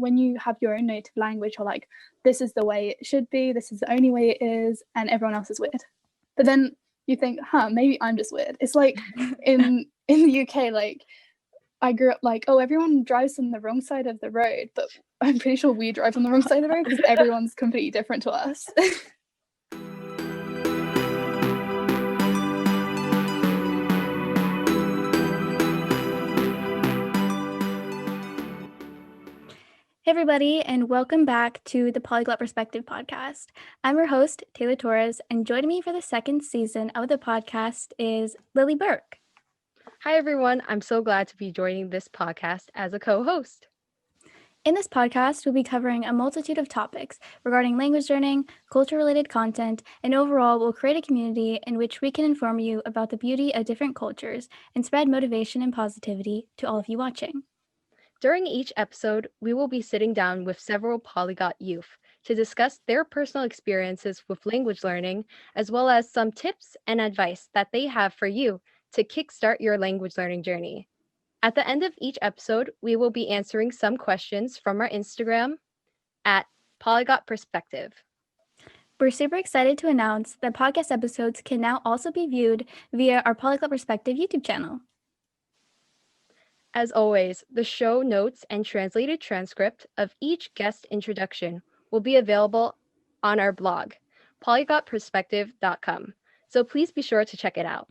when you have your own native language, you're like, this is the way it should be, this is the only way it is, and everyone else is weird. But then you think, maybe I'm just weird. It's like in the UK, like I grew up like, oh, everyone drives on the wrong side of the road, but I'm pretty sure we drive on the wrong side of the road because everyone's completely different to us. Hey everybody, and welcome back to the Polyglot Perspective Podcast. I'm your host, Taylor Torres, and joining me for the second season of the podcast is Lily Burke. Hi everyone, I'm so glad to be joining this podcast as a co-host. In this podcast, we'll be covering a multitude of topics regarding language learning, culture-related content, and overall we'll create a community in which we can inform you about the beauty of different cultures and spread motivation and positivity to all of you watching. During each episode, we will be sitting down with several polyglot youth to discuss their personal experiences with language learning, as well as some tips and advice that they have for you to kickstart your language learning journey. At the end of each episode, we will be answering some questions from our Instagram at Polyglot Perspective. We're super excited to announce that podcast episodes can now also be viewed via our Polyglot Perspective YouTube channel. As always, the show notes and translated transcript of each guest introduction will be available on our blog, polyglotperspective.com. So please be sure to check it out.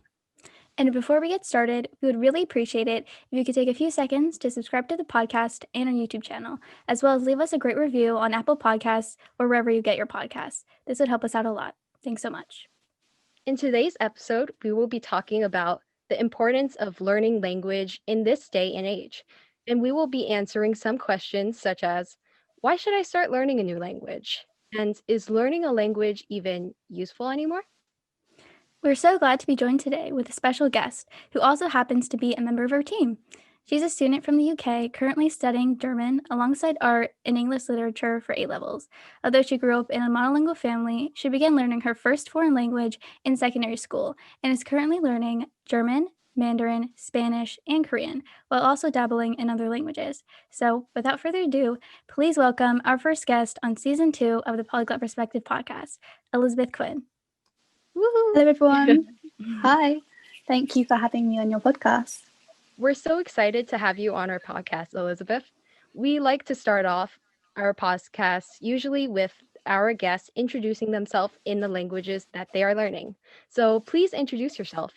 And before we get started, we would really appreciate it if you could take a few seconds to subscribe to the podcast and our YouTube channel, as well as leave us a great review on Apple Podcasts or wherever you get your podcasts. This would help us out a lot. Thanks so much. In today's episode, we will be talking about the importance of learning language in this day and age. And we will be answering some questions such as, why should I start learning a new language? And is learning a language even useful anymore? We're so glad to be joined today with a special guest who also happens to be a member of our team. She's a student from the UK currently studying German alongside art and English literature for A-levels. Although she grew up in a monolingual family, she began learning her first foreign language in secondary school and is currently learning German, Mandarin, Spanish, and Korean, while also dabbling in other languages. So, without further ado, please welcome our first guest on Season 2 of the Polyglot Perspective Podcast, Elizabeth Quinn. Woohoo! Hello everyone. Hi. Thank you for having me on your podcast. We're so excited to have you on our podcast, Elizabeth. We like to start off our podcasts usually with our guests introducing themselves in the languages that they are learning. So please introduce yourself.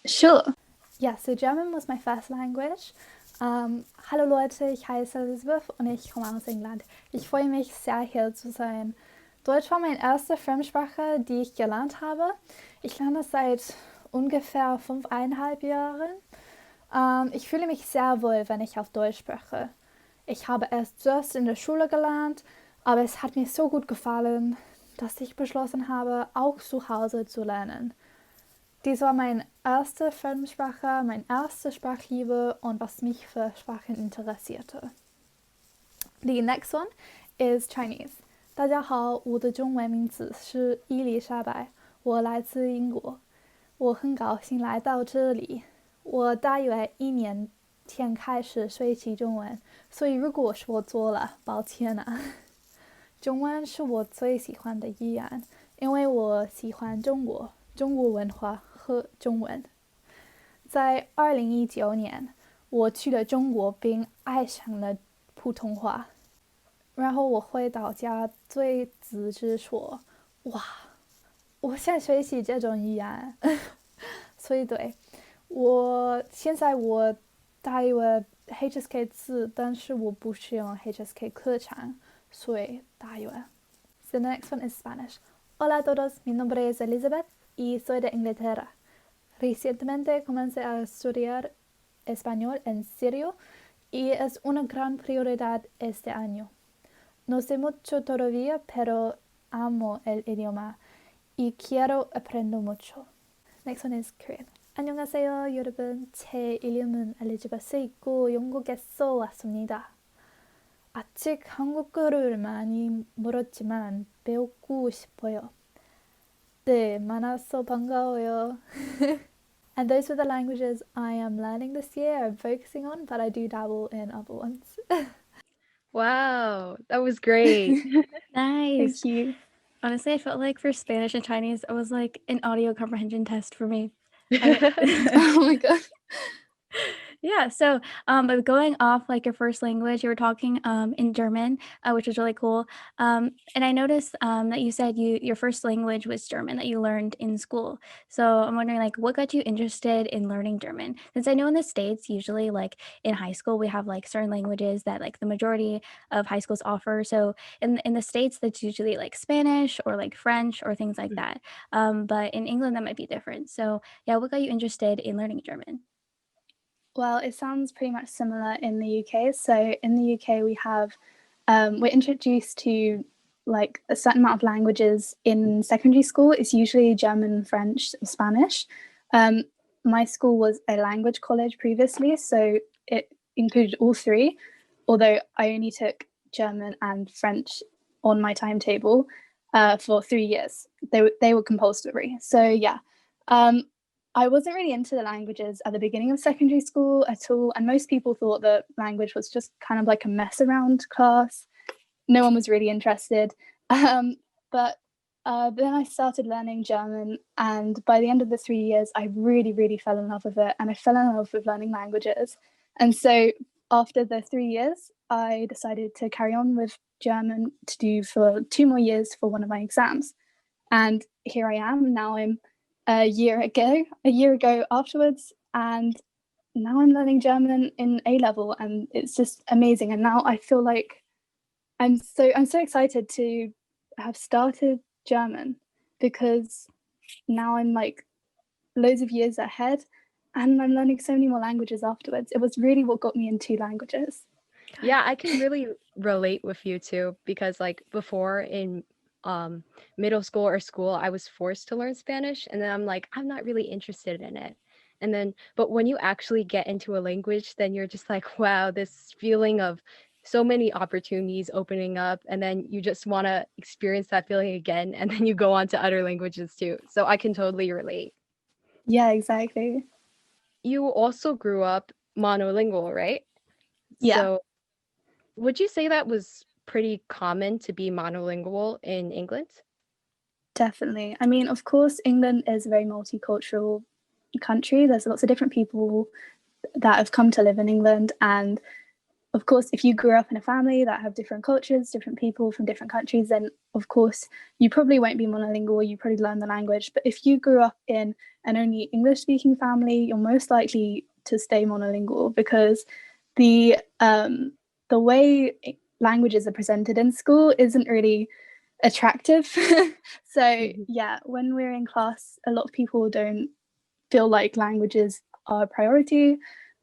Sure. Ja, so German was my first language. Hallo Leute, ich heiße Elizabeth und ich komme aus England. Ich freue mich sehr, hier zu sein. Deutsch war meine erste Fremdsprache, die ich gelernt habe. Ich lerne seit ungefähr 5,5 Jahren. Ich fühle mich sehr wohl, wenn ich auf Deutsch spreche. Ich habe es zuerst in der Schule gelernt, aber es hat mir so gut gefallen, dass ich beschlossen habe, auch zu Hause zu lernen. Dies war meine erste Fremdsprache, meine erste Sprachliebe und was mich für Sprachen interessierte. The next one is Chinese. 大家好，我的中文名字是伊丽莎白，我来自英国。我很高兴来到这里。我大约1年前开始学习中文，所以如果说错了，抱歉啊。中文是我最喜欢的语言，因为我喜欢中国文化和中文。在2019年，我去了中国并爱上了普通话。然后我回到家对自己说，哇，我想学习这种语言。所以对，现在我大约 HSK 4，但是我不是用 HSK 课程，所以大约。The next one is Spanish. Hola a todos, mi nombre es Elizabeth y soy de Inglaterra. Recientemente comencé a estudiar español en serio y es una gran prioridad este año. No sé mucho todavía, pero amo el idioma y quiero aprender mucho. Next one is Korean. 안녕하세요, 여러분. 제 이름은 엘리자베스이고 영국에서 왔습니다. 아직 한국어를 많이 모르지만 배우고 싶어요. 네, 만나서 반가워요. And those are the languages I am learning this year and focusing on, but I do dabble in other ones. Wow, that was great. Nice. Thank you. Honestly, I felt like for Spanish and Chinese, it was like an audio comprehension test for me. Oh my god. Yeah, so but going off like your first language, you were talking in German, which was really cool. And I noticed that you said your first language was German that you learned in school. So I'm wondering like what got you interested in learning German? Since I know in the States, usually like in high school, we have like certain languages that like the majority of high schools offer. So in the States, that's usually like Spanish or like French or things like that. But in England, that might be different. So yeah, what got you interested in learning German? Well, it sounds pretty much similar in the UK. So in the UK, we have we're introduced to like a certain amount of languages in secondary school. It's usually German, French, or Spanish. Um, my school was a language college previously, so it included all three. Although I only took German and French on my timetable for 3 years. They were compulsory. So yeah. Um, I wasn't really into the languages at the beginning of secondary school at all, and most people thought that language was just kind of like a mess around class. No one was really interested. But then I started learning German, and by the end of the 3 years, I really, really fell in love with it, and I fell in love with learning languages. And so after the 3 years, I decided to carry on with German to do for 2 more years for one of my exams. And here I am. Now I'm a year ago afterwards, and now I'm learning German in A level, and it's just amazing. And now I feel like I'm so excited to have started German, because now I'm like loads of years ahead, and I'm learning so many more languages afterwards. It was really what got me into languages. Yeah, I can really relate with you too, because like before in middle school or school, I was forced to learn Spanish, and then I'm like, I'm not really interested in it. And then, but when you actually get into a language, then you're just like, wow, this feeling of so many opportunities opening up, and then you just want to experience that feeling again, and then you go on to other languages too. So I can totally relate. Yeah, exactly. You also grew up monolingual, right? Yeah. So would you say that was pretty common to be monolingual in England? Definitely. I mean, of course, England is a very multicultural country. There's lots of different people that have come to live in England. And of course, if you grew up in a family that have different cultures, different people from different countries, then of course, you probably won't be monolingual. You probably learn the language. But if you grew up in an only English speaking family, you're most likely to stay monolingual, because the way languages are presented in school isn't really attractive. So yeah, when we're in class, a lot of people don't feel like languages are a priority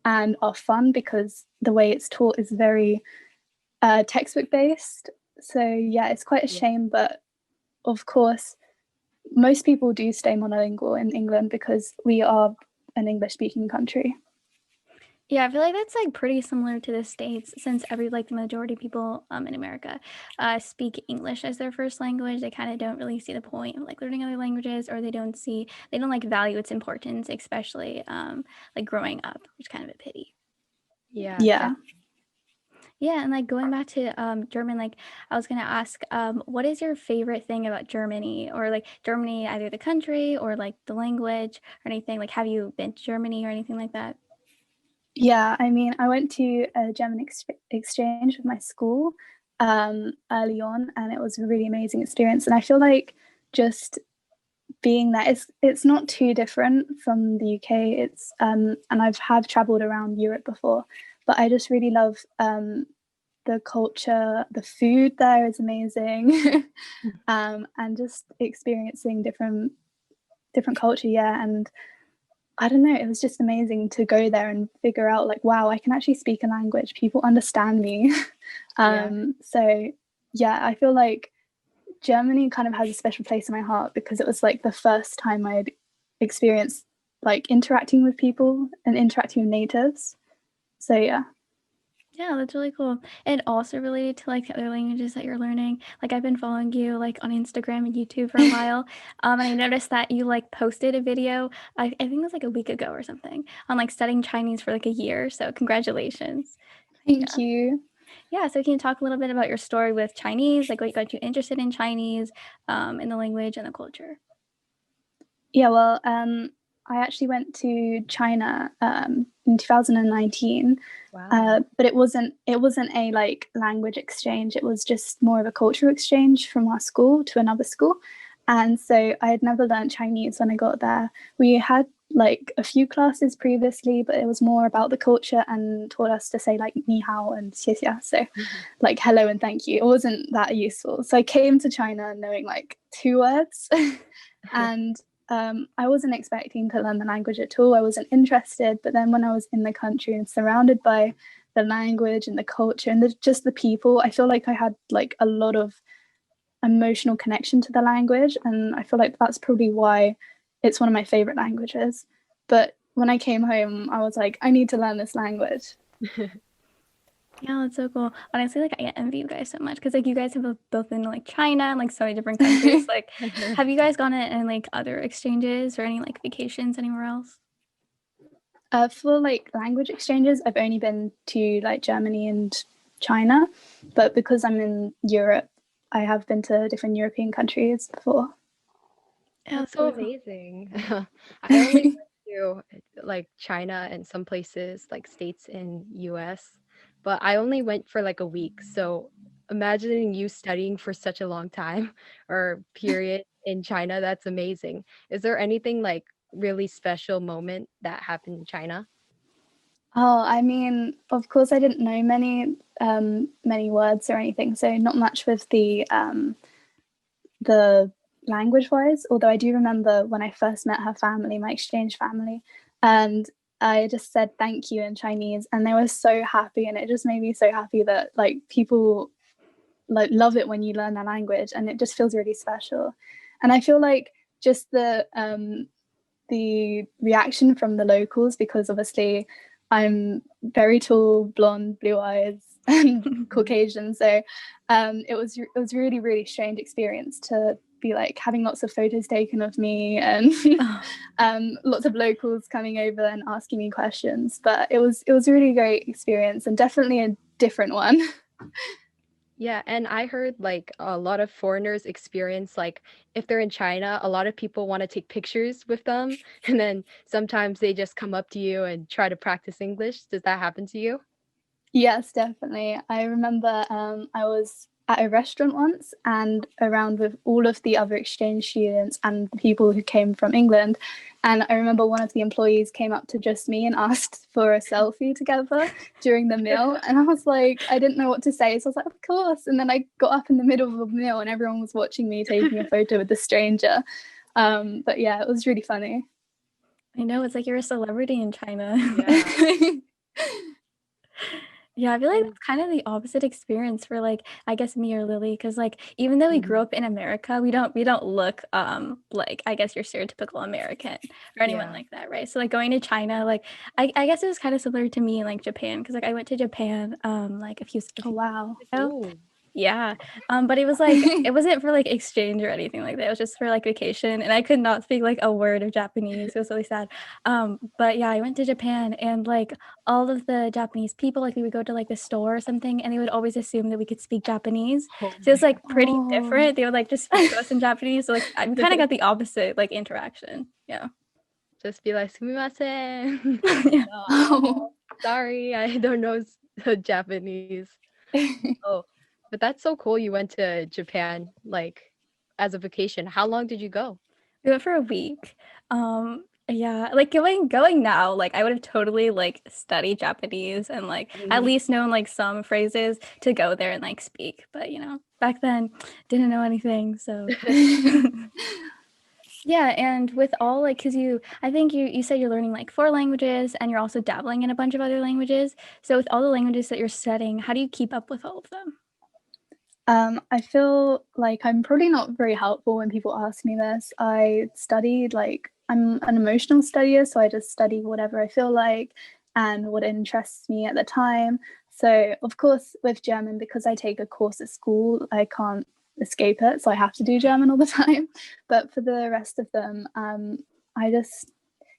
and are fun, because the way it's taught is very textbook based. So yeah, it's quite a Yeah. shame, but of course most people do stay monolingual in England because we are an English speaking country. Yeah, I feel like that's like pretty similar to the States, since the majority of people in America speak English as their first language. They kind of don't really see the point of like learning other languages, or they don't like value its importance, especially like growing up, which is kind of a pity. Yeah. Yeah. Yeah, and like going back to German, like I was gonna ask, what is your favorite thing about Germany, or like Germany, either the country or like the language or anything? Like, have you been to Germany or anything like that? Yeah, I mean, I went to a German exchange with my school early on, and it was a really amazing experience. And I feel like just being there, it's not too different from the UK. It's and have traveled around Europe before, but I just really love the culture. The food there is amazing, and just experiencing different culture. Yeah, and I don't know, it was just amazing to go there and figure out like, wow, I can actually speak a language. People understand me. Yeah. So yeah, I feel like Germany kind of has a special place in my heart, because it was like the first time I'd experienced like interacting with people and interacting with natives. So yeah. Yeah, that's really cool. And also related to like the other languages that you're learning, like I've been following you like on Instagram and YouTube for a while. And I noticed that you like posted a video, I think it was like a week ago or something, on like studying Chinese for like a year. So congratulations. Thank you. Yeah, so can you talk a little bit about your story with Chinese, like what got you interested in Chinese, in the language and the culture? Yeah, well, I actually went to China in 2019, Wow. but it wasn't a like language exchange. It was just more of a cultural exchange from our school to another school, and so I had never learned Chinese when I got there. We had like a few classes previously, but it was more about the culture and taught us to say like ni hao and xie xie, so like hello and thank you. It wasn't that useful. So I came to China knowing like 2 words, and I wasn't expecting to learn the language at all. I wasn't interested. But then when I was in the country and surrounded by the language and the culture and just the people, I feel like I had like a lot of emotional connection to the language. And I feel like that's probably why it's one of my favorite languages. But when I came home, I was like, I need to learn this language. Yeah, that's so cool. Honestly, like I envy you guys so much because like you guys have both been to like China and like so many different countries. Like, have you guys gone in like other exchanges or any like vacations anywhere else? For like language exchanges, I've only been to like Germany and China, but because I'm in Europe, I have been to different European countries before. Yeah, That's so amazing. I only went to like China and some places like states in US, but I only went for like a week. So imagining you studying for such a long time or period in China, that's amazing. Is there anything like really special moment that happened in China? Oh, I mean, of course, I didn't know many words or anything, so not much with the language wise. Although I do remember when I first met her family, my exchange family, and I just said thank you in Chinese, and they were so happy, and it just made me so happy that like people like love it when you learn their language, and it just feels really special. And I feel like just the reaction from the locals, because obviously I'm very tall, blonde, blue eyes, and Caucasian. So it was really really strange experience to be like having lots of photos taken of me and lots of locals coming over and asking me questions. But it was a really great experience and definitely a different one. Yeah, and I heard like a lot of foreigners experience like if they're in China, a lot of people want to take pictures with them, and then sometimes they just come up to you and try to practice English. Does that happen to you? Yes, definitely. I remember I was at a restaurant once and around with all of the other exchange students and the people who came from England. And I remember one of the employees came up to just me and asked for a selfie together during the meal. And I was like, I didn't know what to say. So I was like, of course. And then I got up in the middle of the meal and everyone was watching me taking a photo with the stranger. But yeah, it was really funny. I know it's like you're a celebrity in China. Yeah. Yeah, I feel like And that's kind of the opposite experience for like I guess me or Lily because like even though we grew up in America, we don't look like I guess your stereotypical American or anyone yeah. like that, right? So like going to China, like I guess it was kind of similar to me in like Japan because like I went to Japan like a Oh, few wow. years ago. Oh. Yeah. But it was like it wasn't for like exchange or anything like that. It was just for like vacation and I could not speak like a word of Japanese. It was really sad. But yeah, I went to Japan and like all of the Japanese people, like we would go to like the store or something and they would always assume that we could speak Japanese. Oh So it was my like pretty Oh. different. They would like just speak to us in Japanese. So like I kind of got the opposite like interaction. Yeah. Just be like, sumimasen. Yeah. Oh. Sorry, I don't know Japanese. Oh, but that's so cool you went to Japan like as a vacation. How long did you go? We went for a week. Yeah, like going now, like I would have totally like studied Japanese and like at Mhm. least known like some phrases to go there and like speak. But you know, back then didn't know anything. So yeah, and with all like because I think you said you're learning like 4 languages and you're also dabbling in a bunch of other languages. So with all the languages that you're studying, how do you keep up with all of them? I feel like I'm probably not very helpful when people ask me this. I studied like I'm an emotional studier, so I just study whatever I feel like and what interests me at the time. So of course with German, because I take a course at school, I can't escape it, so I have to do German all the time. But for the rest of them, I just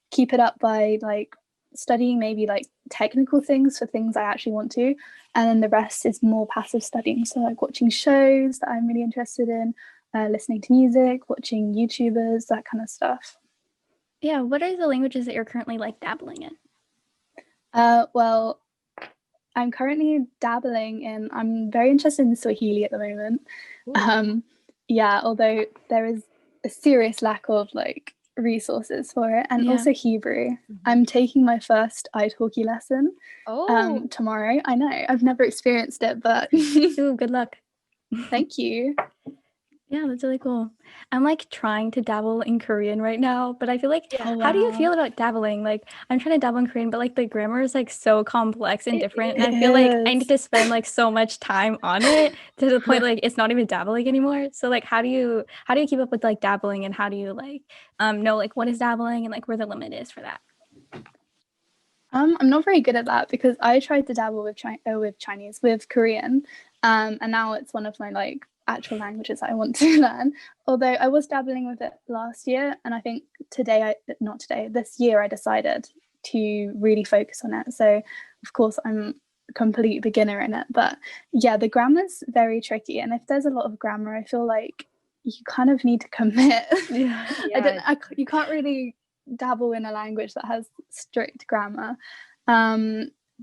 keep it up by like studying maybe like technical things for things I actually want to, and then the rest is more passive studying, so like watching shows that I'm really interested in, listening to music, watching YouTubers, that kind of stuff. Yeah, what are the languages that you're currently like dabbling in? Well, I'm currently dabbling in, I'm very interested in Swahili at the moment. Yeah, although there is a serious lack of like resources for it, and also Hebrew. I'm taking my first italki lesson tomorrow. I know, I've never experienced it, but Ooh, good luck. Thank you. Yeah, that's really cool. I'm like trying to dabble in Korean right now, but I feel like, how do you feel about dabbling? Like, I'm trying to dabble in Korean, but like the grammar is like so complex and different. And I feel like I need to spend like so much time on it to the point like it's not even dabbling anymore. So like, how do you keep up with like dabbling, and how do you like know like what is dabbling and like where the limit is for that? I'm not very good at that because I tried to dabble with Korean, and now it's one of my like actual languages I want to learn. Although I was dabbling with it last year, and I think this year I decided to really focus on it. So of course I'm a complete beginner in it, but yeah, the grammar's very tricky, and if there's a lot of grammar, I feel like you kind of need to commit. You can't really dabble in a language that has strict grammar.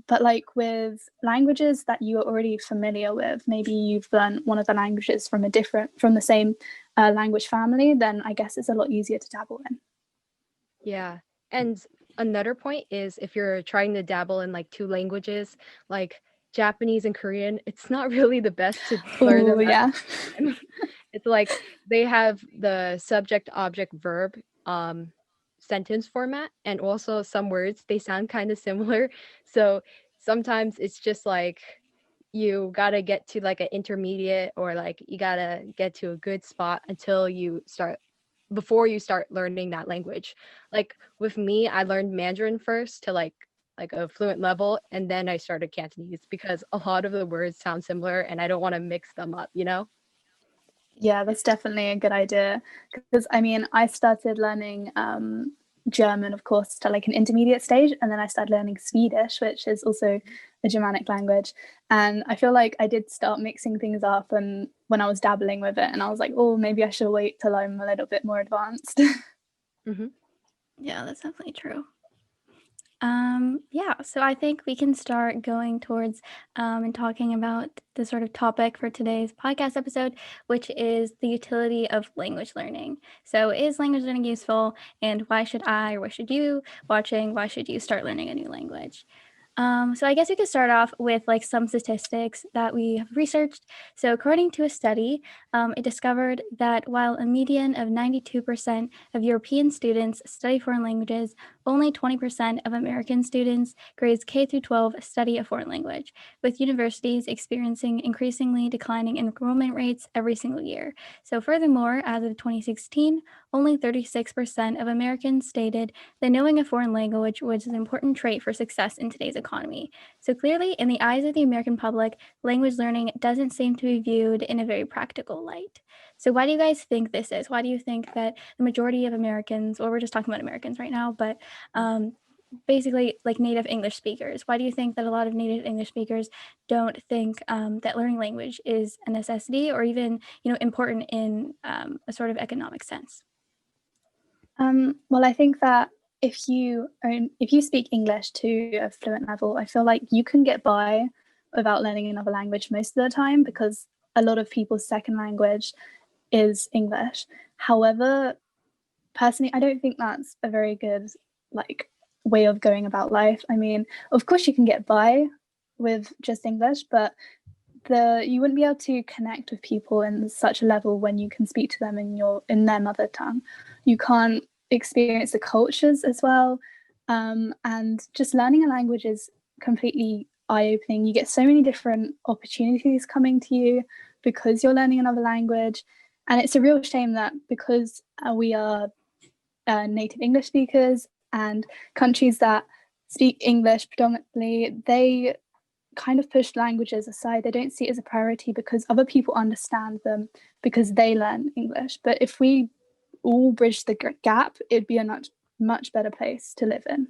But like with languages that you're already familiar with, maybe you've learned one of the languages from the same language family, then I guess it's a lot easier to dabble in. Yeah. And another point is if you're trying to dabble in like two languages, like Japanese and Korean, it's not really the best to learn them. Yeah. It's like they have the subject, object, verb sentence format, and also some words, they sound kind of similar. So sometimes it's just like you gotta get to like an intermediate, or like you gotta get to a good spot before you start learning that language. Like with me, I learned Mandarin first to like a fluent level, and then I started Cantonese because a lot of the words sound similar and I don't want to mix them up, you know? Yeah, that's definitely a good idea, because I mean, I started learning German, of course, to like an intermediate stage, and then I started learning Swedish, which is also a Germanic language, and I feel like I did start mixing things up, and when I was dabbling with it, and I was like, oh, maybe I should wait till I'm a little bit more advanced. Yeah, that's definitely true. Yeah, so I think we can start going towards and talking about the sort of topic for today's podcast episode, which is the utility of language learning. So is language learning useful, and why should why should you start learning a new language? So I guess we could start off with like some statistics that we have researched. So according to a study, it discovered that while a median of 92% of European students study foreign languages, only 20% of American students grades K through 12 study a foreign language, with universities experiencing increasingly declining enrollment rates every single year. So furthermore, as of 2016, only 36% of Americans stated that knowing a foreign language was an important trait for success in today's economy. So clearly, in the eyes of the American public, language learning doesn't seem to be viewed in a very practical light. So why do you guys think this is? Why do you think that the majority of Americans, well, we're just talking about Americans right now, but basically like native English speakers, why do you think that a lot of native English speakers don't think that learning language is a necessity or even, important in a sort of economic sense? Well, I think that if you speak English to a fluent level, I feel like you can get by without learning another language most of the time, because a lot of people's second language is English. However, personally, I don't think that's a very good like way of going about life. I mean, of course you can get by with just English, but you wouldn't be able to connect with people in such a level when you can speak to them in their mother tongue. You can't experience the cultures as well, and just learning a language is completely eye-opening. You get so many different opportunities coming to you because you're learning another language, and it's a real shame that because we are native English speakers, and countries that speak English predominantly, they kind of push languages aside. They don't see it as a priority because other people understand them because they learn English. But if we all bridge the gap, it'd be a much better place to live in.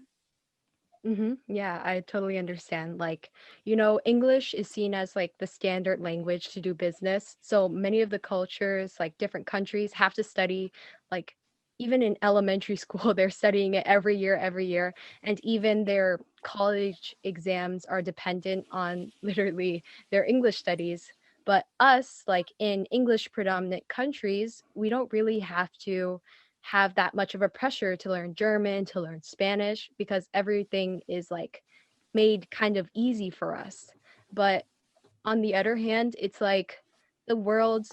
Yeah, I totally understand. Like, English is seen as like the standard language to do business. So many of the cultures, like different countries, have to study, like, even in elementary school, they're studying it every year. And even their college exams are dependent on literally their English studies. But us, like in English predominant countries, we don't really have to have that much of a pressure to learn German, to learn Spanish, because everything is like made kind of easy for us. But on the other hand, it's like the world,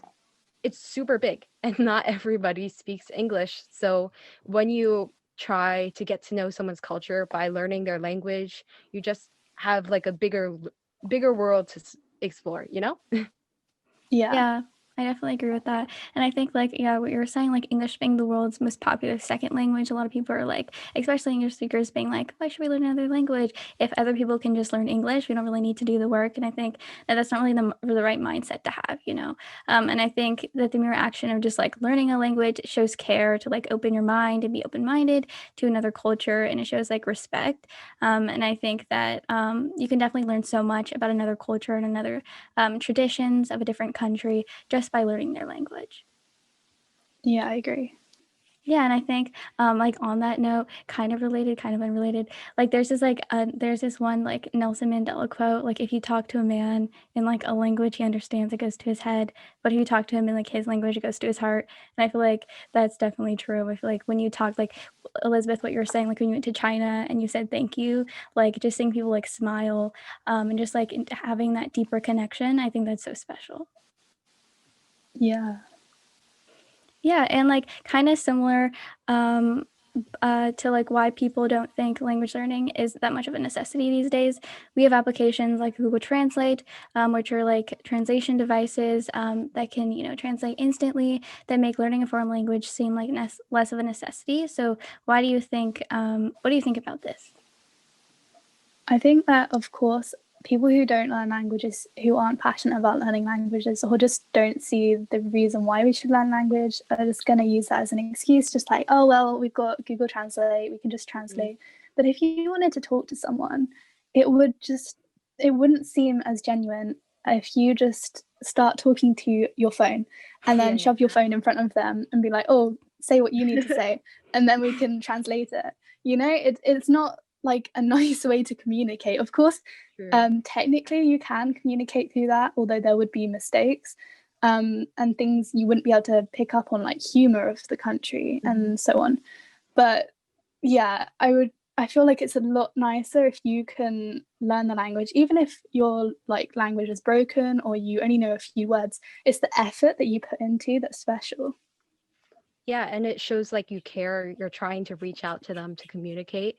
it's super big and not everybody speaks English. So when you try to get to know someone's culture by learning their language, you just have like a bigger world to explore, you know? Yeah. Yeah, I definitely agree with that. And I think, like, yeah, what you were saying, like, English being the world's most popular second language, a lot of people are like, especially English speakers, being like, why should we learn another language? If other people can just learn English, we don't really need to do the work. And I think that that's not really the right mindset to have, you know? And I think that the mere action of just like learning a language shows care to like open your mind and be open minded to another culture. And it shows like respect. And I think that you can definitely learn so much about another culture and another traditions of a different country just by learning their language. Yeah, I agree. Yeah, and I think like on that note, kind of related, kind of unrelated. Like there's this one like Nelson Mandela quote, like if you talk to a man in like a language he understands, it goes to his head, but if you talk to him in like his language, it goes to his heart. And I feel like that's definitely true. I feel like when you talk, like Elizabeth, what you were saying, like when you went to China and you said thank you, like just seeing people like smile, and just like having that deeper connection, I think that's so special. Yeah. Yeah, and like kind of similar to like why people don't think language learning is that much of a necessity these days. We have applications like Google Translate, which are like translation devices that can, translate instantly, that make learning a foreign language seem like less of a necessity. So why do you think, what do you think about this? I think that, of course, people who don't learn languages, who aren't passionate about learning languages, or just don't see the reason why we should learn language, are just going to use that as an excuse, just like, oh, well, we've got Google Translate, we can just translate. But if you wanted to talk to someone, it wouldn't seem as genuine if you just start talking to your phone and then shove your phone in front of them and be like, oh, say what you need to say, and then we can translate it. It's not like a nice way to communicate. Of course, technically you can communicate through that, although there would be mistakes and things you wouldn't be able to pick up on, like humor of the country and so on. But yeah, I feel like it's a lot nicer if you can learn the language, even if your like language is broken or you only know a few words. It's the effort that you put into that's special. Yeah, and it shows like you care, you're trying to reach out to them to communicate.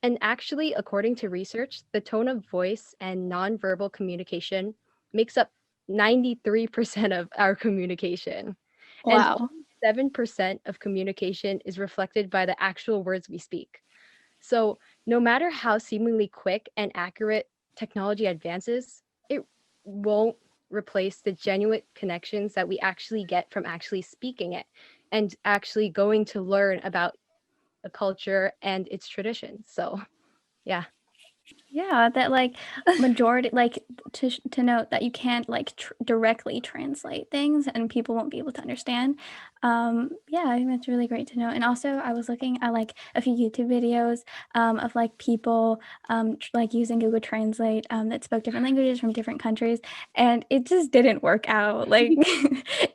And actually, according to research, the tone of voice and nonverbal communication makes up 93% of our communication. And Wow. 7% of communication is reflected by the actual words we speak. So, no matter how seemingly quick and accurate technology advances, it won't replace the genuine connections that we actually get from actually speaking it and actually going to learn about a culture and its traditions. So, yeah. Yeah, that like majority, like to note that you can't like directly translate things and people won't be able to understand. Yeah, I think that's really great to know. And also, I was looking at like a few YouTube videos of like people like using Google Translate that spoke different languages from different countries, and it just didn't work out. Like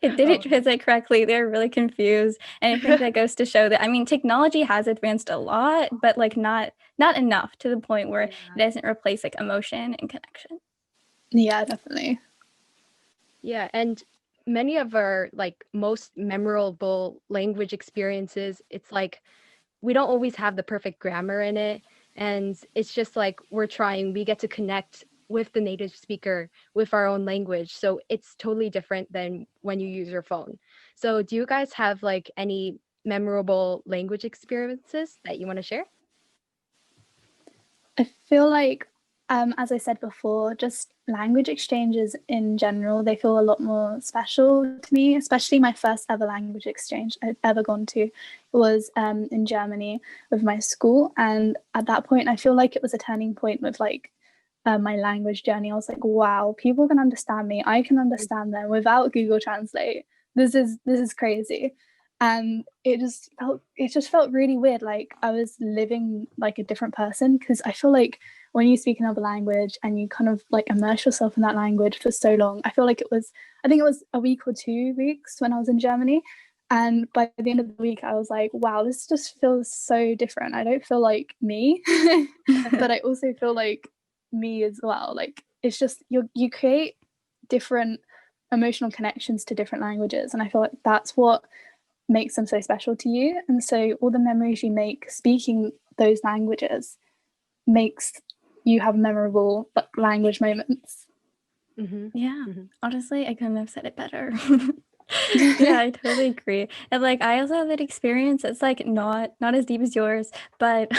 it didn't translate correctly. They're really confused, and I think that goes to show that, I mean, technology has advanced a lot, but like not enough to the point where it doesn't replace like emotion and connection. Yeah, definitely. Yeah, and many of our like most memorable language experiences, it's like we don't always have the perfect grammar in it, and it's just like we get to connect with the native speaker with our own language. So it's totally different than when you use your phone. So do you guys have like any memorable language experiences that you want to share? I feel like As I said before, just language exchanges in general, they feel a lot more special to me, especially my first ever language exchange I'd ever gone to was in Germany with my school. And at that point, I feel like it was a turning point with like my language journey. I was like, wow, people can understand me. I can understand them without Google Translate. This is crazy. And it just felt really weird. Like I was living like a different person, because I feel like when you speak another language and you kind of like immerse yourself in that language for so long, I think it was a week or 2 weeks when I was in Germany. And by the end of the week, I was like, wow, this just feels so different. I don't feel like me, but I also feel like me as well. Like it's just you create different emotional connections to different languages. And I feel like that's what makes them so special to you. And so all the memories you make speaking those languages makes you have memorable language moments. Yeah, honestly, I couldn't have said it better. Yeah, I totally agree. And like I also have an experience that's like not as deep as yours, but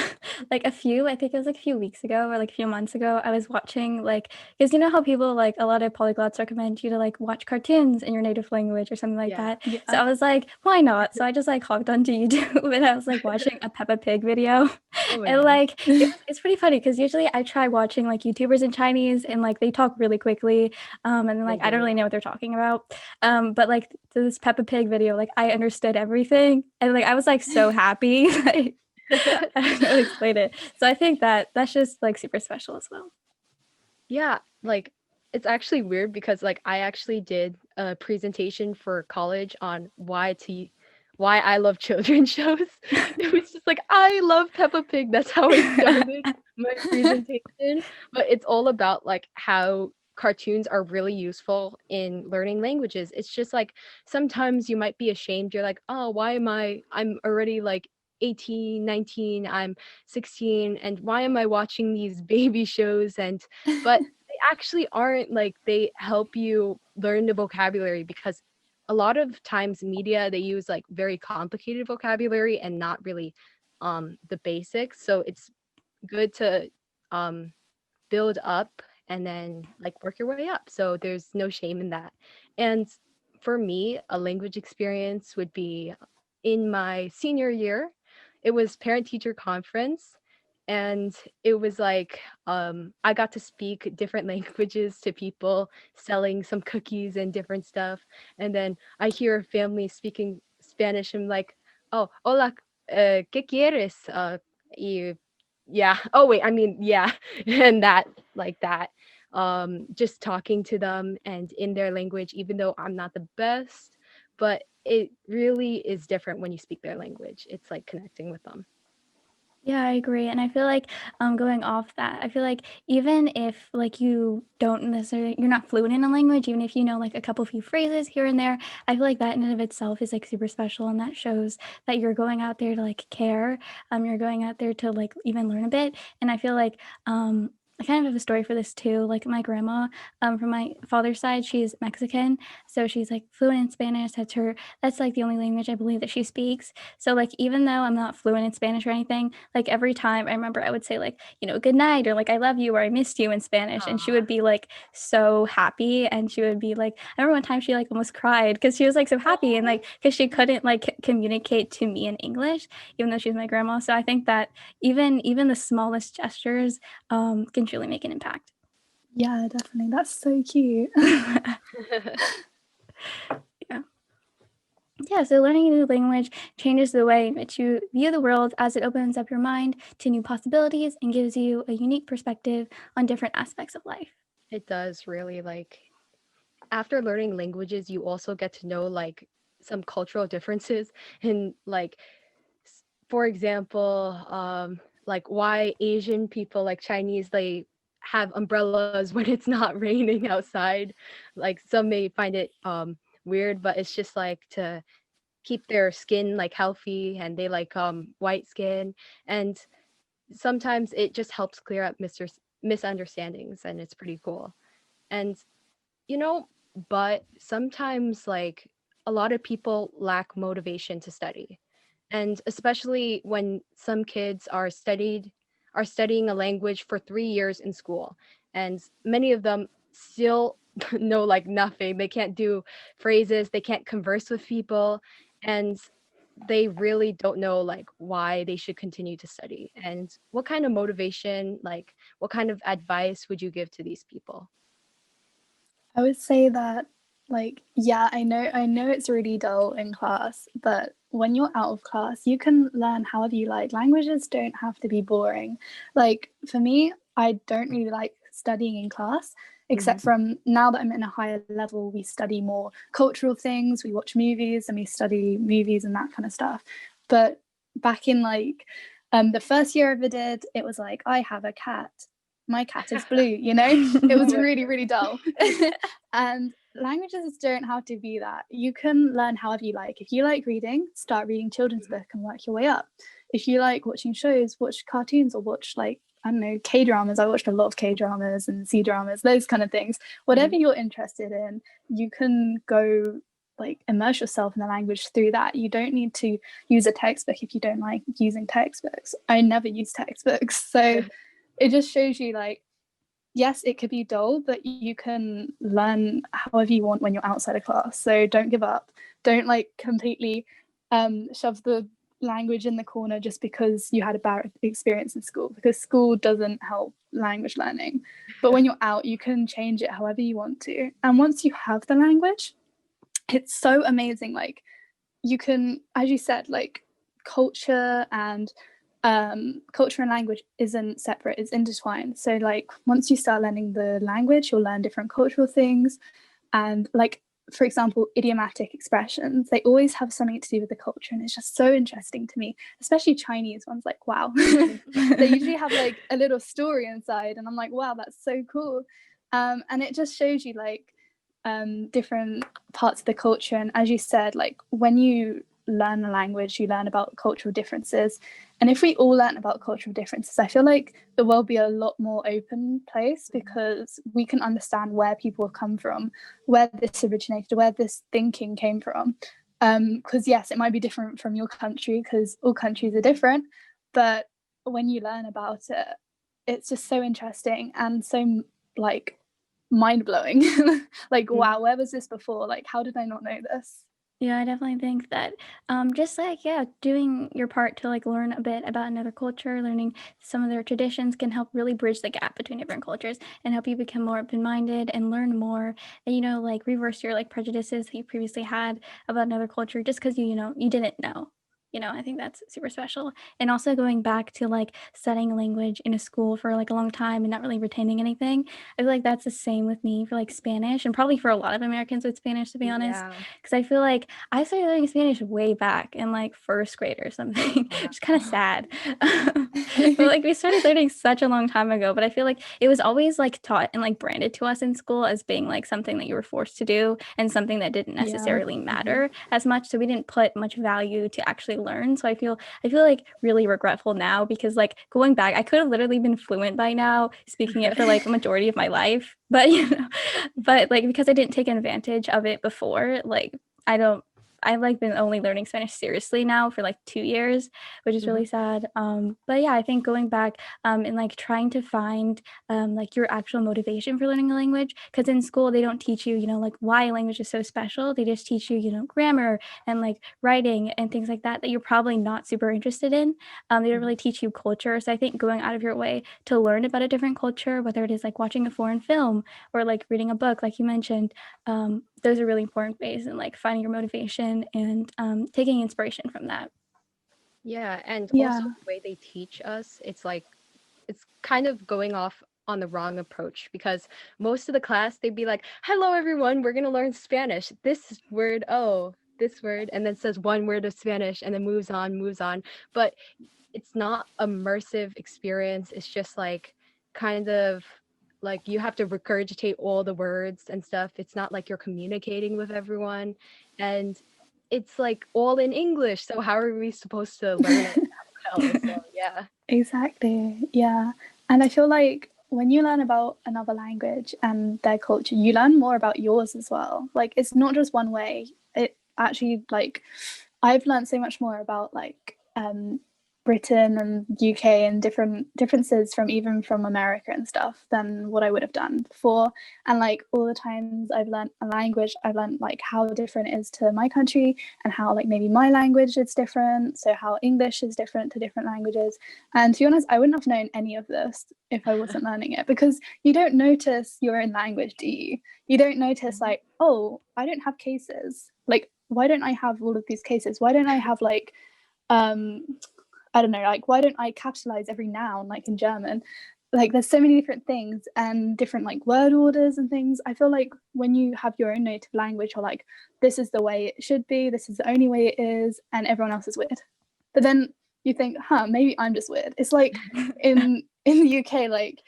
like I think it was like a few weeks ago or like a few months ago, I was watching like, because you know how people like a lot of polyglots recommend you to like watch cartoons in your native language or something like that. Yeah. So I was like, why not? So I just like hopped onto YouTube and I was like watching a Peppa Pig video. And like it's pretty funny because usually I try watching like YouTubers in Chinese and like they talk really quickly, and then like I don't really know what they're talking about, but like this Peppa Pig video, like I understood everything and like I was like so happy. Like, I don't know how to explain it. So I think that's just like super special as well. Yeah, like it's actually weird because like I actually did a presentation for college on why I love children's shows. It was just like I love Peppa Pig. That's how I started my presentation. But it's all about like how cartoons are really useful in learning languages. It's just like sometimes you might be ashamed. You're like, "Oh, I'm already like 18, 19, I'm 16, and why am I watching these baby shows?" But they actually aren't. Like they help you learn the vocabulary because a lot of times media, they use like very complicated vocabulary and not really the basics. So it's good to build up and then like work your way up. So there's no shame in that. And for me, a language experience would be in my senior year. It was parent teacher conference, and it was like I got to speak different languages to people, selling some cookies and different stuff. And then I hear a family speaking Spanish. I'm like, oh, hola, ¿qué quieres? Y yeah, oh wait, I mean, yeah. And that, like that, just talking to them and in their language, even though I'm not the best, but it really is different when you speak their language. It's like connecting with them. Yeah, I agree. And I feel like going off that, I feel like even if like you don't necessarily you're not fluent in a language, even if you know like a couple few phrases here and there, I feel like that in and of itself is like super special and that shows that you're going out there to like care. You're going out there to like even learn a bit. And I feel like I kind of have a story for this too. Like my grandma, from my father's side, she's Mexican. So she's like fluent in Spanish. That's like the only language I believe that she speaks. So like even though I'm not fluent in Spanish or anything, like every time I remember I would say like, good night or like I love you or I missed you in Spanish. And she would be like so happy. And she would be like, I remember one time she like almost cried because she was like so happy and like because she couldn't like communicate to me in English, even though she's my grandma. So I think that even the smallest gestures can truly make an impact. Yeah, definitely. That's so cute. Yeah, so learning a new language changes the way in which you view the world as it opens up your mind to new possibilities and gives you a unique perspective on different aspects of life. It does really, like, after learning languages, you also get to know like some cultural differences in like for example, like why Asian people like Chinese, they have umbrellas when it's not raining outside. Like some may find it weird, but it's just like to keep their skin like healthy, and they like white skin. And sometimes it just helps clear up misunderstandings, and it's pretty cool. And you know, but sometimes like a lot of people lack motivation to study. And especially when some kids are studied are studying a language for 3 years in school, and many of them still know like nothing. They can't do phrases, they can't converse with people, and they really don't know like why they should continue to study. And what kind of motivation, like what kind of advice would you give to these people? I would say that, like, yeah, I know it's really dull in class, but when you're out of class, you can learn however you like. Languages don't have to be boring. Like, for me, I don't really like studying in class, except from now that I'm in a higher level, we study more cultural things, we watch movies and we study movies and that kind of stuff. But back in like the first year I ever did, it was like, I have a cat. My cat is blue, you know? It was really, really dull. And languages don't have to be that. You can learn however you like. If you like reading, start reading children's book and work your way up. If you like watching shows, watch cartoons or watch like, I don't know, K-dramas. I watched a lot of K-dramas and C-dramas, those kind of things. Whatever you're interested in, you can go like immerse yourself in the language through that. You don't need to use a textbook if you don't like using textbooks. I never use textbooks. So it just shows you like, yes, it could be dull, but you can learn however you want when you're outside of class. So don't give up. Don't like completely shove the language in the corner just because you had a bad experience in school, because school doesn't help language learning. But when you're out, you can change it however you want to. And once you have the language, it's so amazing. Like you can, as you said, like culture and language isn't separate, it's intertwined. So like once you start learning the language, you'll learn different cultural things. And like, for example, idiomatic expressions, they always have something to do with the culture, and it's just so interesting to me, especially Chinese ones. Like, wow. They usually have like a little story inside, and I'm like, wow, that's so cool. And it just shows you like different parts of the culture. And as you said, like when you learn a language, you learn about cultural differences. And if we all learn about cultural differences, I feel like the world be a lot more open place, because we can understand where people have come from, where this originated, where this thinking came from. Because yes, it might be different from your country, because all countries are different, but when you learn about it, it's just so interesting and so like mind-blowing. Like, wow, where was this before? Like, how did I not know this? Yeah, I definitely think that just like, yeah, doing your part to like learn a bit about another culture, learning some of their traditions can help really bridge the gap between different cultures and help you become more open-minded and learn more, and, you know, like reverse your like prejudices that you previously had about another culture just because you didn't know. You know, I think that's super special. And also going back to like studying a language in a school for like a long time and not really retaining anything. I feel like that's the same with me for like Spanish, and probably for a lot of Americans with Spanish, to be honest. Because I feel like I started learning Spanish way back in like first grade or something, which is kind of sad. But like we started learning such a long time ago, but I feel like it was always like taught and like branded to us in school as being like something that you were forced to do and something that didn't necessarily matter as much. So we didn't put much value to actually learn. So I feel like really regretful now, because like going back, I could have literally been fluent by now, speaking it for like a majority of my life. But but like because I didn't take advantage of it before, like I've like been only learning Spanish seriously now for like 2 years, which is really sad. But yeah, I think going back and like trying to find like your actual motivation for learning a language, because in school they don't teach you, like why a language is so special. They just teach you, grammar and like writing and things like that you're probably not super interested in. They don't really teach you culture. So I think going out of your way to learn about a different culture, whether it is like watching a foreign film or like reading a book, like you mentioned, those are really important ways in like finding your motivation and taking inspiration from that. Yeah, and also the way they teach us, it's like it's kind of going off on the wrong approach, because most of the class they'd be like, "Hello everyone, we're gonna learn Spanish. This word, this word," and then says one word of Spanish and then moves on. But it's not immersive experience. It's just like kind of like you have to regurgitate all the words and stuff. It's not like you're communicating with everyone, and it's like all in English. So how are we supposed to learn it well? So yeah. Exactly. Yeah. And I feel like when you learn about another language and their culture, you learn more about yours as well. Like it's not just one way. It actually, like, I've learned so much more about like Britain and UK and differences from even from America and stuff than what I would have done before. And like all the times I've learned a language, I've learned like how different it is to my country and how like maybe my language is different. So how English is different to different languages. And to be honest, I wouldn't have known any of this if I wasn't learning it, because you don't notice your own language, do you? You don't notice like, oh, I don't have cases. Like, why don't I have all of these cases? Why don't I have like I don't know, like why don't I capitalize every noun like in German? Like there's so many different things and different like word orders and things. I feel like when you have your own native language, you're like, this is the way it should be, this is the only way it is, and everyone else is weird. But then you think, maybe I'm just weird. It's like in the UK, like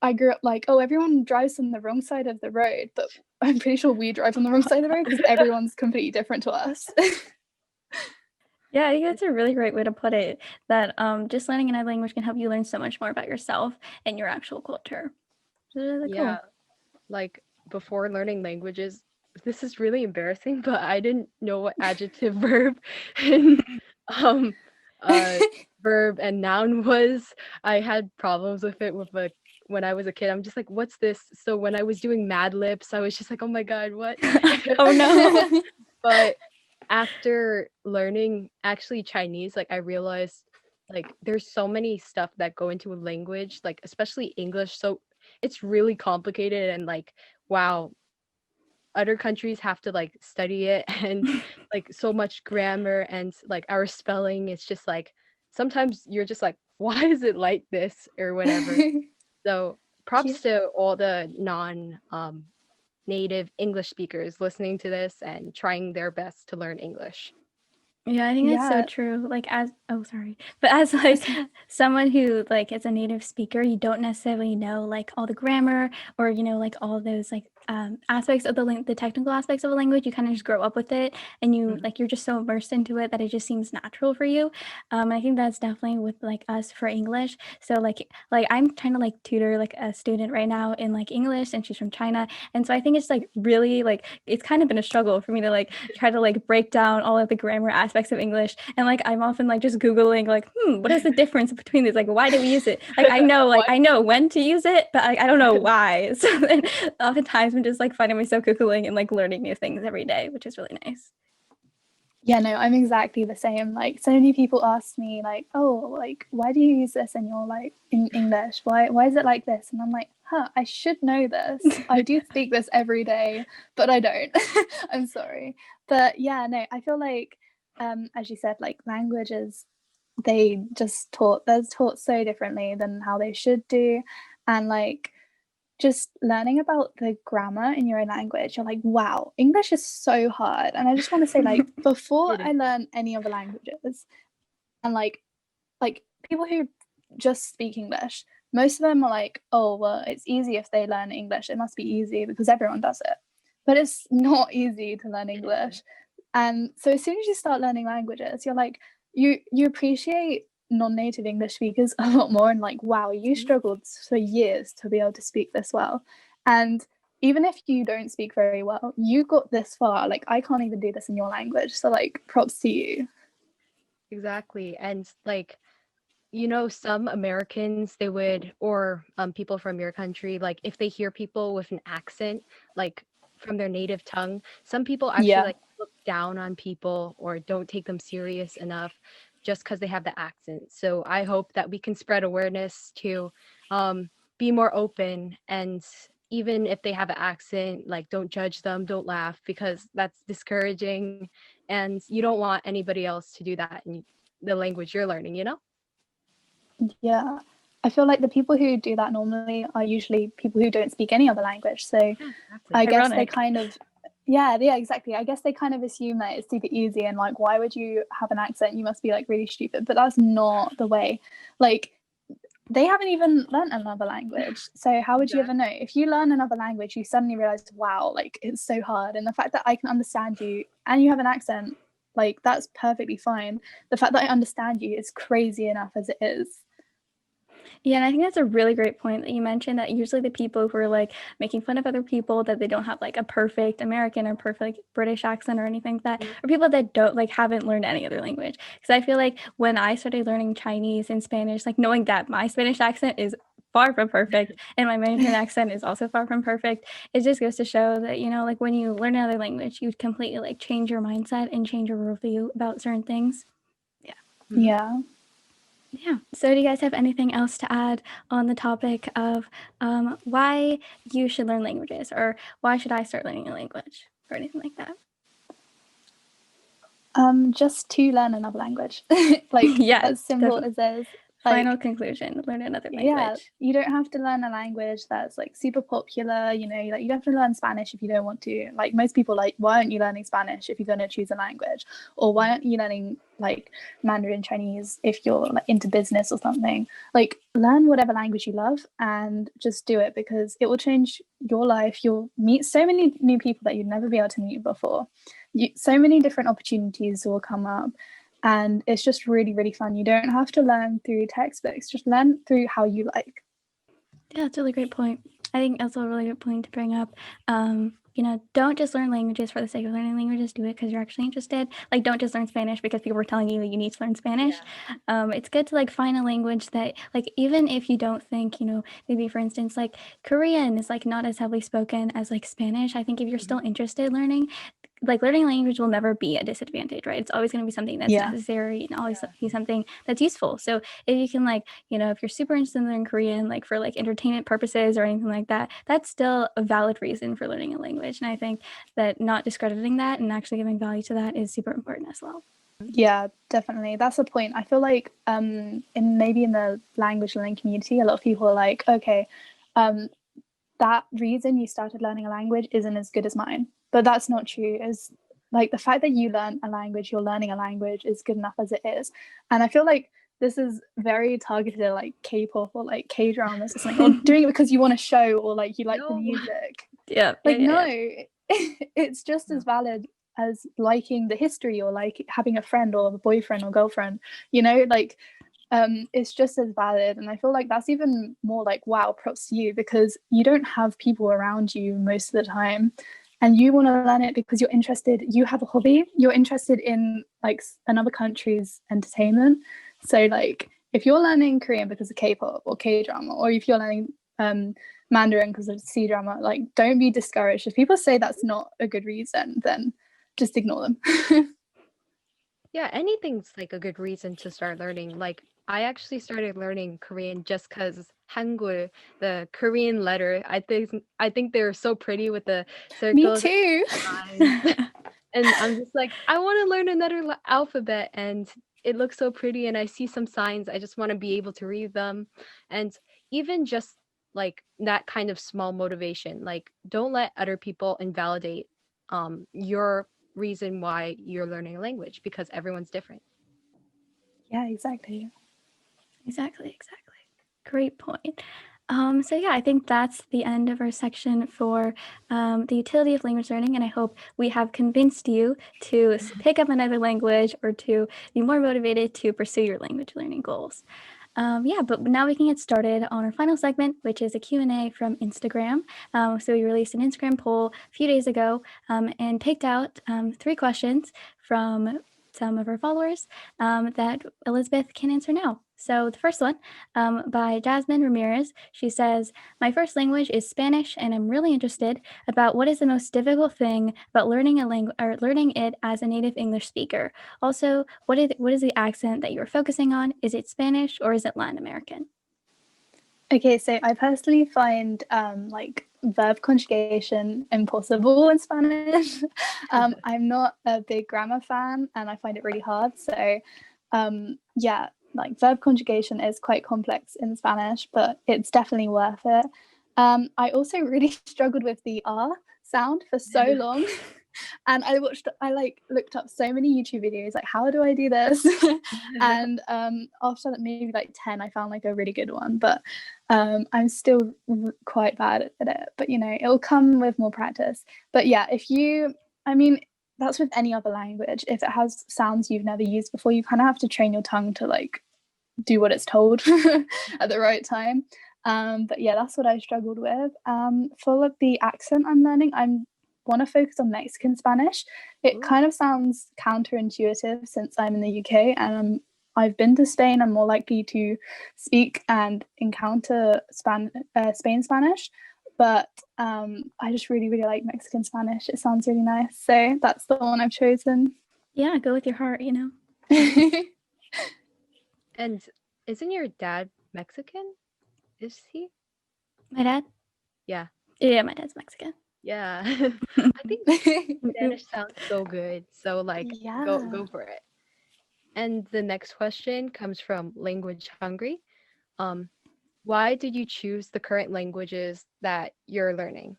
I grew up like, oh, everyone drives on the wrong side of the road, but I'm pretty sure we drive on the wrong side of the road because everyone's completely different to us. Yeah, I think that's a really great way to put it, that just learning another language can help you learn so much more about yourself and your actual culture. Which is really Yeah, cool. like before learning languages, this is really embarrassing, but I didn't know what adjective, verb, and um verb and noun was. I had problems with it when I was a kid. I'm just like, what's this? So when I was doing Mad Libs, I was just like, oh my God, what? Oh no. But after learning actually Chinese, like I realized like there's so many stuff that go into a language, like especially English. So it's really complicated and like, wow, other countries have to like study it and like so much grammar and like our spelling. It's just like sometimes you're just like, why is it like this or whatever. So Yeah. props to all the non native English speakers listening to this and trying their best to learn English. Yeah, I think that's so Yeah. true. Like but as like someone who like is a native speaker, you don't necessarily know like all the grammar or like all those like aspects of the technical aspects of a language. You kind of just grow up with it, and you like you're just so immersed into it that it just seems natural for you. And I think that's definitely with like us for English. So like I'm trying to like tutor like a student right now in like English, and she's from China, and so I think it's like really like it's kind of been a struggle for me to like try to like break down all of the grammar aspects of English. And like I'm often like just Googling like, what is the difference between these? Like, why do we use it? Like I know when to use it, but I don't know why. So then oftentimes I'm just like finding myself Googling and like learning new things every day, which is really nice. Yeah, no, I'm exactly the same. Like so many people ask me like, oh, like why do you use this and you're like in English? Why is it like this? And I'm like, I should know this. I do speak this every day, but I don't. I'm sorry. But yeah, no, I feel like as you said, like languages, they're taught so differently than how they should do. And like just learning about the grammar in your own language, you're like, wow, English is so hard. And I just want to say, like, before I learn any other languages, and like people who just speak English, most of them are like, oh, well, it's easy if they learn English. It must be easy because everyone does it. But it's not easy to learn English. And so as soon as you start learning languages, you're like, you appreciate non-native English speakers a lot more, and like, wow, you struggled for years to be able to speak this well. And even if you don't speak very well, you got this far. Like, I can't even do this in your language. So like, props to you. Exactly. And like, some Americans, they would, or people from your country, like if they hear people with an accent, like from their native tongue, some people actually Yeah. like look down on people or don't take them serious enough just because they have the accent. So I hope that we can spread awareness to be more open, and even if they have an accent, like don't judge them, don't laugh, because that's discouraging, and you don't want anybody else to do that in the language you're learning, Yeah. I feel like the people who do that normally are usually people who don't speak any other language. So Exactly. I guess they Ironic. kind of, yeah, exactly. I guess they kind of assume that it's super easy and like, why would you have an accent? You must be like really stupid. But that's not the way. Like, they haven't even learned another language. So how would you ever know? If you learn another language, you suddenly realize, wow, like it's so hard. And the fact that I can understand you and you have an accent, like that's perfectly fine. The fact that I understand you is crazy enough as it is. Yeah, and I think that's a really great point that you mentioned, that usually the people who are like making fun of other people that they don't have like a perfect American or perfect British accent or anything like that, or people that don't like haven't learned any other language. Because I feel like when I started learning Chinese and Spanish, like knowing that my Spanish accent is far from perfect and my Mandarin accent is also far from perfect, it just goes to show that, you know, like when you learn another language, you completely like change your mindset and change your worldview about certain things. Yeah. Yeah. So do you guys have anything else to add on the topic of why you should learn languages, or why should I start learning a language, or anything like that? Just to learn another language. Like Yeah, as simple definitely. as this. Final Like, conclusion, learn another yeah, language. you don't have to learn a language that's like super popular, you know, like you don't have to learn Spanish if you don't want to. Like most people, like, why aren't you learning Spanish if you're going to choose a language? Or why aren't you learning like Mandarin Chinese if you're like into business or something? Like learn whatever language you love and just do it, because it will change your life. You'll meet so many new people that you'd never be able to meet before. So many different opportunities will come up. And it's just really, really fun. You don't have to learn through textbooks, just learn through how you like. Yeah, that's a really great point. I think that's a really good point to bring up. You know, don't just learn languages for the sake of learning languages. Do it because you're actually interested. Like, don't just learn Spanish because people were telling you that you need to learn Spanish. It's good to like find a language that, like, even if you don't think, you know, maybe for instance, like Korean is like not as heavily spoken as like Spanish. I think if you're still interested in learning, like learning language will never be a disadvantage, right? It's always going to be something that's necessary and always be something that's useful. So if you can, like, you know, if you're super interested in learning Korean, like for like entertainment purposes or anything like that, that's still a valid reason for learning a language. And I think that not discrediting that and actually giving value to that is super important as well. Yeah, definitely. That's the point. I feel like in the language learning community, a lot of people are like, okay, that reason you started learning a language isn't as good as mine. But that's not true. Is like the fact that you learn a language, you're learning a language is good enough as it is. And I feel like this is very targeted at like K-pop or like K-dramas or something, or doing it because you want to show or like you like the music. No, it's just as valid as liking the history or like having a friend or a boyfriend or girlfriend, you know, like it's just as valid. And I feel like that's even more like, wow, props to you, because you don't have people around you most of the time and you want to learn it because you're interested, you have a hobby, you're interested in like another country's entertainment. So like if you're learning Korean because of K-pop or K-drama, or if you're learning Mandarin because of C-drama, like don't be discouraged. If people say that's not a good reason, then just ignore them. Yeah, anything's like a good reason to start learning. Like I actually started learning Korean just because Hangul, the Korean letter, I think they're so pretty with the circles. Me too. And I'm just like, I want to learn another alphabet, and it looks so pretty, and I see some signs. I just want to be able to read them. And even just like that kind of small motivation, like don't let other people invalidate your reason why you're learning a language, because everyone's different. Yeah, exactly. Great point. So yeah, I think that's the end of our section for the utility of language learning, and I hope we have convinced you to pick up another language or to be more motivated to pursue your language learning goals. But now we can get started on our final segment, which is a Q&A from Instagram. So we released an Instagram poll a few days ago and picked out 3 questions from some of our followers that Elizabeth can answer now. So the first one by Jasmine Ramirez, she says, my first language is Spanish, and I'm really interested about what is the most difficult thing about learning a language or learning it as a native English speaker. Also, what is the accent that you're focusing on? Is it Spanish or is it Latin American? Okay, so I personally find like verb conjugation impossible in Spanish. I'm not a big grammar fan and I find it really hard. So yeah, like verb conjugation is quite complex in Spanish, but it's definitely worth it. I also really struggled with the R sound for so long. And I looked up so many YouTube videos, like how do I do this? And after that, maybe like 10, I found like a really good one, but I'm still quite bad at it, but you know, it'll come with more practice. But yeah, that's with any other language. If it has sounds you've never used before, you kind of have to train your tongue to like do what it's told at the right time. But yeah, that's what I struggled with. For the accent I'm learning, I want to focus on Mexican Spanish. It kind of sounds counterintuitive since I'm in the UK and I've been to Spain. I'm more likely to speak and encounter Spain Spanish, but I just really, really like Mexican Spanish. It sounds really nice. So that's the one I've chosen. Yeah, go with your heart, you know. And isn't your dad Mexican? Is he? My dad? Yeah. Yeah, my dad's Mexican. Yeah. I think Spanish sounds so good. So like go for it. And the next question comes from Language Hungry. Why did you choose the current languages that you're learning?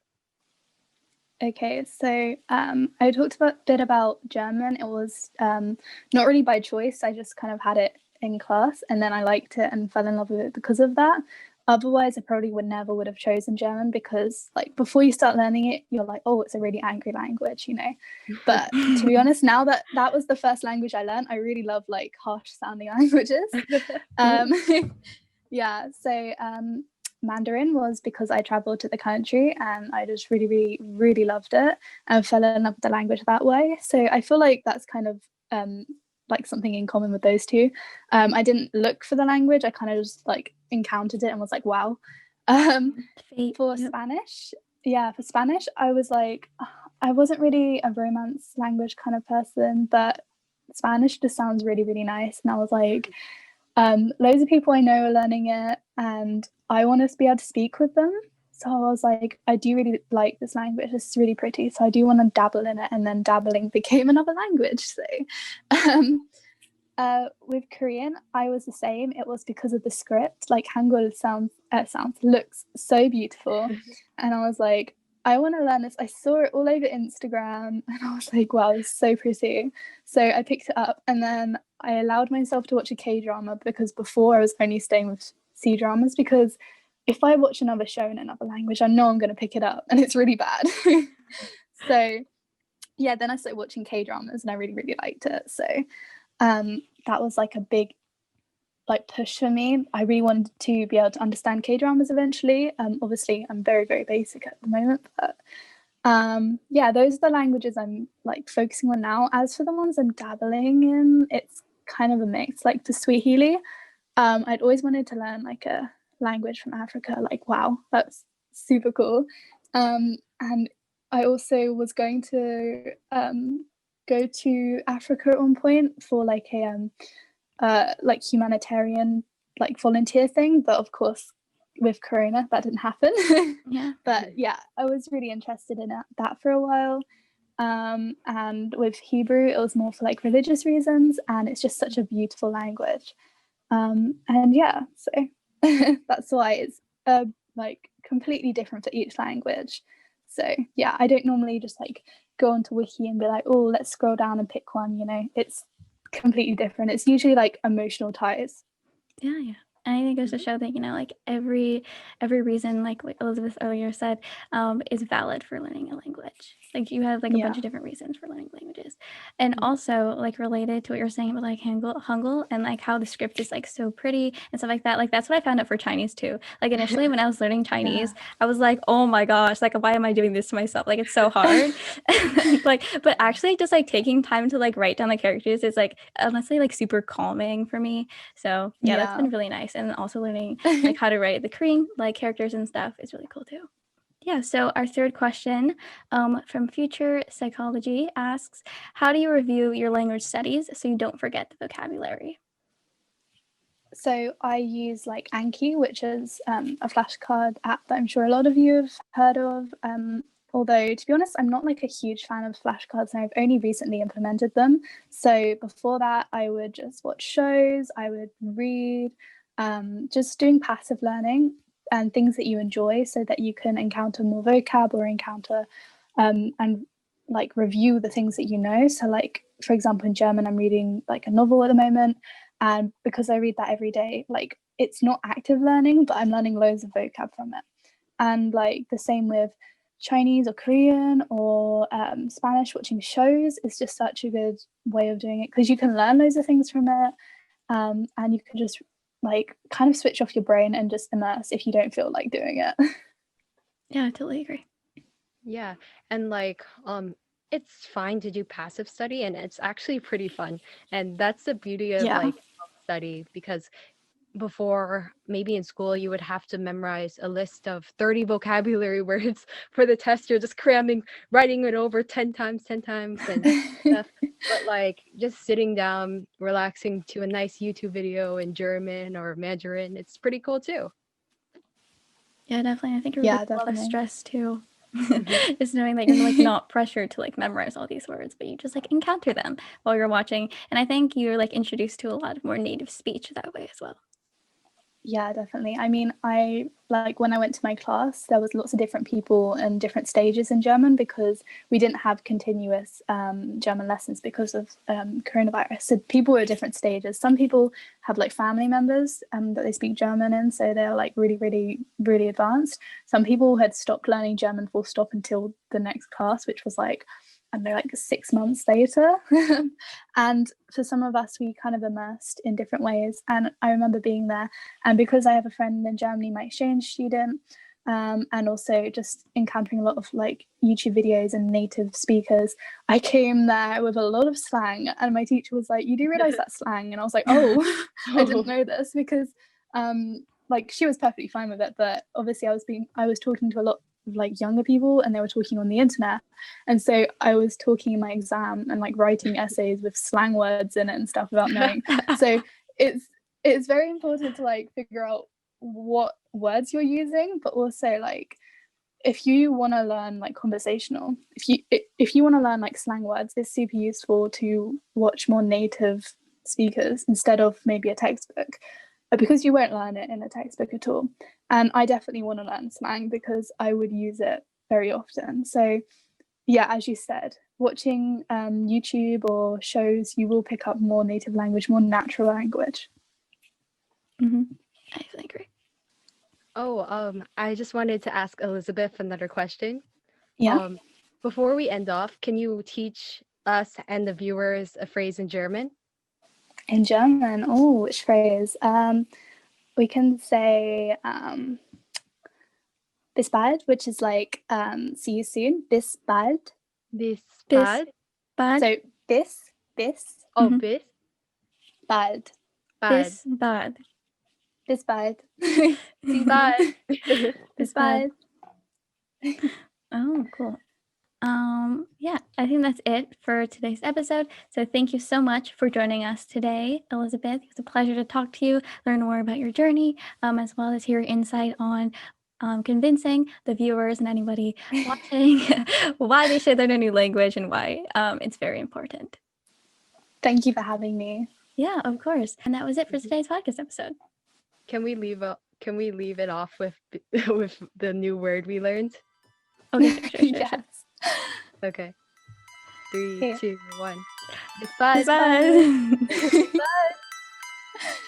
Okay, so I talked a bit about German. It was not really by choice. I just kind of had it in class and then I liked it and fell in love with it because of that. Otherwise, I probably would have chosen German because like before you start learning it, you're like, oh, it's a really angry language, you know. But to be honest, now that was the first language I learned, I really love like harsh sounding languages. Yeah, so Mandarin was because I traveled to the country and I just really, really, really loved it and fell in love with the language that way. So I feel like that's kind of like something in common with those two. I didn't look for the language. I kind of just like encountered it and was like, wow. For Spanish, I was like, I wasn't really a romance language kind of person, but Spanish just sounds really, really nice. And I was like, loads of people I know are learning it and I want to be able to speak with them. So I was like, I do really like this language. It's really pretty. So I do want to dabble in it. And then dabbling became another language. So with Korean, I was the same. It was because of the script. Like Hangul looks so beautiful. And I was like, I want to learn this. I saw it all over Instagram and I was like, wow, it's so pretty. So I picked it up and then I allowed myself to watch a K-drama because before I was only staying with C-dramas because if I watch another show in another language, I know I'm going to pick it up and it's really bad. So yeah, then I started watching K-dramas and I really, really liked it. So that was like a big like push for me. I really wanted to be able to understand K-dramas eventually. Obviously I'm very, very basic at the moment, but yeah, those are the languages I'm like focusing on now. As for the ones I'm dabbling in, it's kind of a mix. Like for Swahili, I'd always wanted to learn like a language from Africa. Like wow, that's super cool. And I also was going to go to Africa at one point for like a like humanitarian like volunteer thing, but of course with Corona that didn't happen. But yeah, I was really interested in that for a while. And with Hebrew it was more for like religious reasons and it's just such a beautiful language. And yeah, so that's why it's like completely different for each language. So yeah, I don't normally just like go onto Wiki and be like, oh, let's scroll down and pick one, you know. It's completely different. It's usually like emotional ties. Yeah. And I think it goes to show that, you know, like every reason, like what Elizabeth earlier said, is valid for learning a language. Like you have like a bunch of different reasons for learning languages. And also like related to what you're saying about like Hangul and like how the script is like so pretty and stuff like that. Like that's what I found out for Chinese too. Like initially when I was learning Chinese, I was like, oh my gosh, like why am I doing this to myself? Like it's so hard. Like, but actually just like taking time to like write down the characters is like honestly like super calming for me. So yeah, that's been really nice. And also learning like how to write the Korean like characters and stuff is really cool too. Yeah, so our third question from Future Psychology asks, how do you review your language studies so you don't forget the vocabulary? So I use like Anki, which is a flashcard app that I'm sure a lot of you have heard of. Although, to be honest, I'm not like a huge fan of flashcards and I've only recently implemented them. So before that, I would just watch shows, I would read, just doing passive learning and things that you enjoy so that you can encounter more vocab or encounter and like review the things that you know. So like, for example, in German, I'm reading like a novel at the moment. And because I read that every day, like it's not active learning, but I'm learning loads of vocab from it. And like the same with Chinese or Korean or Spanish, watching shows is just such a good way of doing it because you can learn loads of things from it, and you can just like kind of switch off your brain and just immerse if you don't feel like doing it. Yeah, I totally agree. Yeah, and like it's fine to do passive study, and it's actually pretty fun. And that's the beauty of Yeah. like self-study, because before, maybe in school, you would have to memorize a list of 30 vocabulary words for the test. You're just cramming, writing it over 10 times, 10 times and stuff. But like just sitting down, relaxing to a nice YouTube video in German or Mandarin, it's pretty cool too. Yeah, definitely. I think it Yeah, relieves a lot of definitely. stress too. Just knowing that you're like not pressured to like memorize all these words, but you just like encounter them while you're watching. And I think you're like introduced to a lot more native speech that way as well. Yeah, definitely. I mean, I like when I went to my class, there was lots of different people and different stages in German because we didn't have continuous German lessons because of coronavirus. So people were at different stages. Some people have like family members that they speak German in, so they're like really, really, really advanced. Some people had stopped learning German full stop until the next class, which was like, I don't know, like 6 months later. And for some of us, we kind of immersed in different ways. And I remember being there. And because I have a friend in Germany, my exchange student, and also just encountering a lot of like YouTube videos and native speakers, I came there with a lot of slang. And my teacher was like, "You do realize that's slang?" And I was like, "Oh, I didn't know this," because like she was perfectly fine with it. But obviously I was talking to a lot of like younger people, and they were talking on the internet, and so I was talking in my exam and like writing essays with slang words in it and stuff without knowing. So it's very important to like figure out what words you're using, but also like if you want to learn like conversational, if you want to learn like slang words, it's super useful to watch more native speakers instead of maybe a textbook, because you won't learn it in a textbook at all. And I definitely want to learn slang because I would use it very often. So yeah, as you said, watching YouTube or shows, you will pick up more native language, more natural language. I definitely agree. Oh, I just wanted to ask Elizabeth another question. Yeah. Before we end off, can you teach us and the viewers a phrase in German? In German, oh, which phrase? We can say bis bald, which is like see you soon. Bis bald. Bis Bis bald. bald. So bis Oh, Mhm. bis bald. bald. Bis bald. Bis bald. Bis bald. Bis bald. Oh, cool. Yeah, I think that's it for today's episode. So thank you so much for joining us today, Elizabeth. It was a pleasure to talk to you, learn more about your journey, as well as hear your insight on convincing the viewers and anybody watching why they should learn a new language and why it's very important. Thank you for having me. Yeah, of course. And that was it for today's podcast episode. Can we leave it off with with the new word we learned? Okay, sure. Yes. Okay. 3, Okay. 2, 1. Bis bald. Bye. Bye.